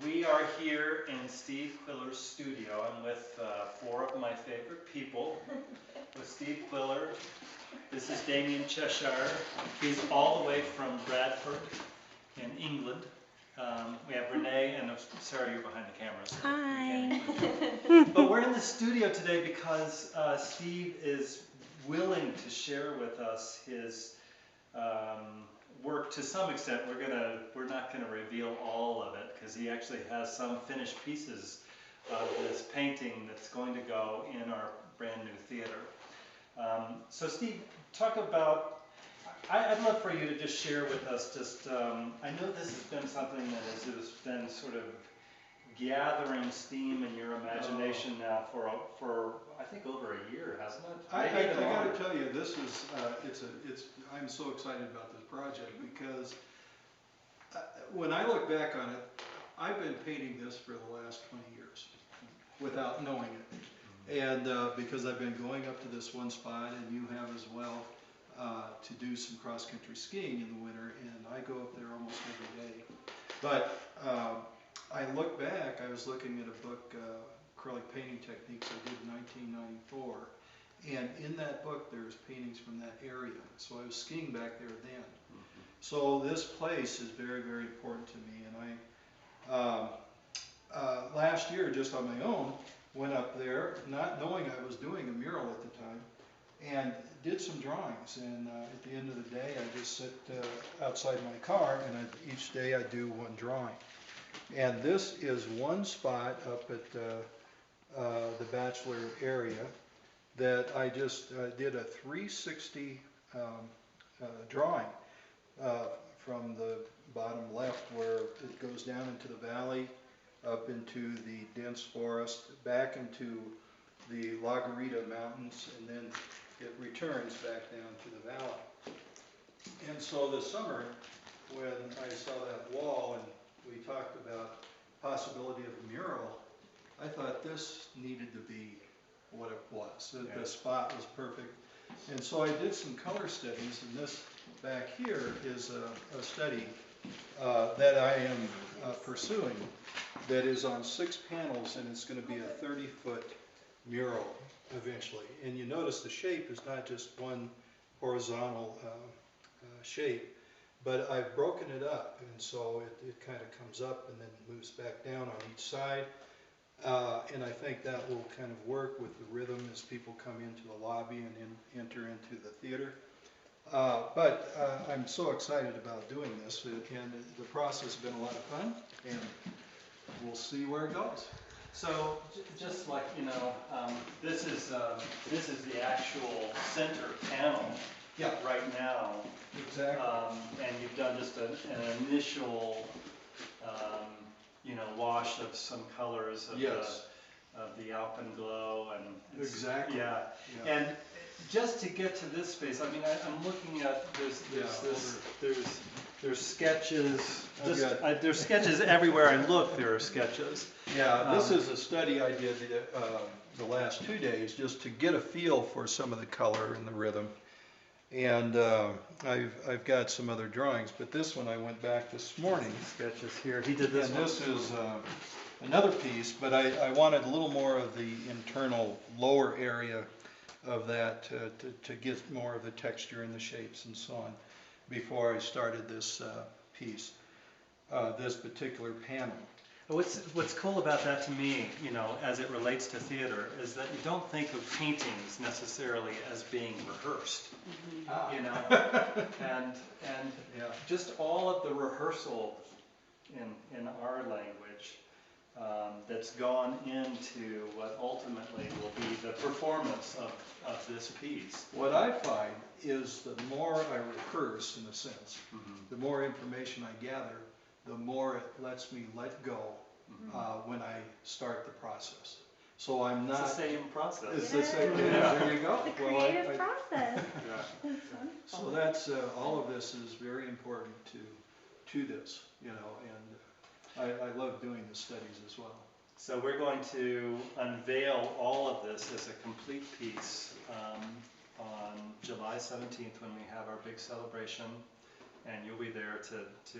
We are here in Steve Quiller's studio. I'm with four of my favorite people. With Steve Quiller, this is Damien Cheshire. He's all the way from Bradford in England. We have Renee and Sarah, you're behind the camera. So hi. But we're in the studio today because Steve is willing to share with us his work to some extent. We're not gonna reveal all of it because he actually has some finished pieces of this painting that's going to go in our brand new theater. So Steve, talk about, I'd love for you to just share with us just, I know this has been something that has been sort of gathering steam in your imagination now for I think over a year, hasn't it? I got to tell you, this is I'm so excited about this project because when I look back on it, I've been painting this for the last 20 years without knowing it, and because I've been going up to this one spot, and you have as well, to do some cross-country skiing in the winter, and I go up there almost every day. But I look back, I was looking at a book, Acrylic Painting Techniques I did in 1994, and in that book there's paintings from that area. So I was skiing back there then. So this place is very, very important to me, and I last year, just on my own, went up there, not knowing I was doing a mural at the time, and did some drawings. And at the end of the day, I just sit outside my car, and each day I do one drawing. And this is one spot up at the Bachelor area that I just did a 360 drawing from the bottom left, where it goes down into the valley, up into the dense forest, back into the La Garita Mountains, and then it returns back down to the valley. And so this summer, when I saw that wall and we talked about possibility of a mural, I thought this needed to be what it was. The spot was perfect. And so I did some color studies, and this back here is a study that I am pursuing that is on 6 panels, and it's going to be a 30-foot mural eventually. And you notice the shape is not just one horizontal shape, but I've broken it up, and so it kind of comes up and then moves back down on each side. And I think that will kind of work with the rhythm as people come into the lobby and enter into the theater. But I'm so excited about doing this, and the process has been a lot of fun, and we'll see where it goes. So just like, you know, this is the actual center panel. Yeah. Right now. Exactly. And you've done just an initial, you know, wash of some colors of, yes, of the alpenglow and exactly. Yeah. Yeah. And just to get to this space, I mean, I'm looking at there's sketches. There's sketches everywhere I look. There are sketches. Yeah, this is a study I did the last 2 days just to get a feel for some of the color and the rhythm. And I've got some other drawings, but this one I went back this morning. Sketches here. He did this. And this is another piece, but I wanted a little more of the internal lower area of that to get more of the texture and the shapes and so on before I started this piece, this particular panel. What's cool about that to me, you know, as it relates to theater, is that you don't think of paintings necessarily as being rehearsed, you know, and yeah, just all of the rehearsal in our language that's gone into what ultimately will be the performance of this piece. What I find is the more I rehearse, in a sense, the more information I gather, the more it lets me let go when I start the process. So I'm not... It's the same process. It's the same, there you go. The creative process. Yeah. So that's, all of this is very important to this, you know, and I love doing the studies as well. So we're going to unveil all of this as a complete piece on July 17th when we have our big celebration, and you'll be there to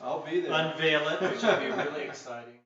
I'll be there. unveil it, which will be really exciting.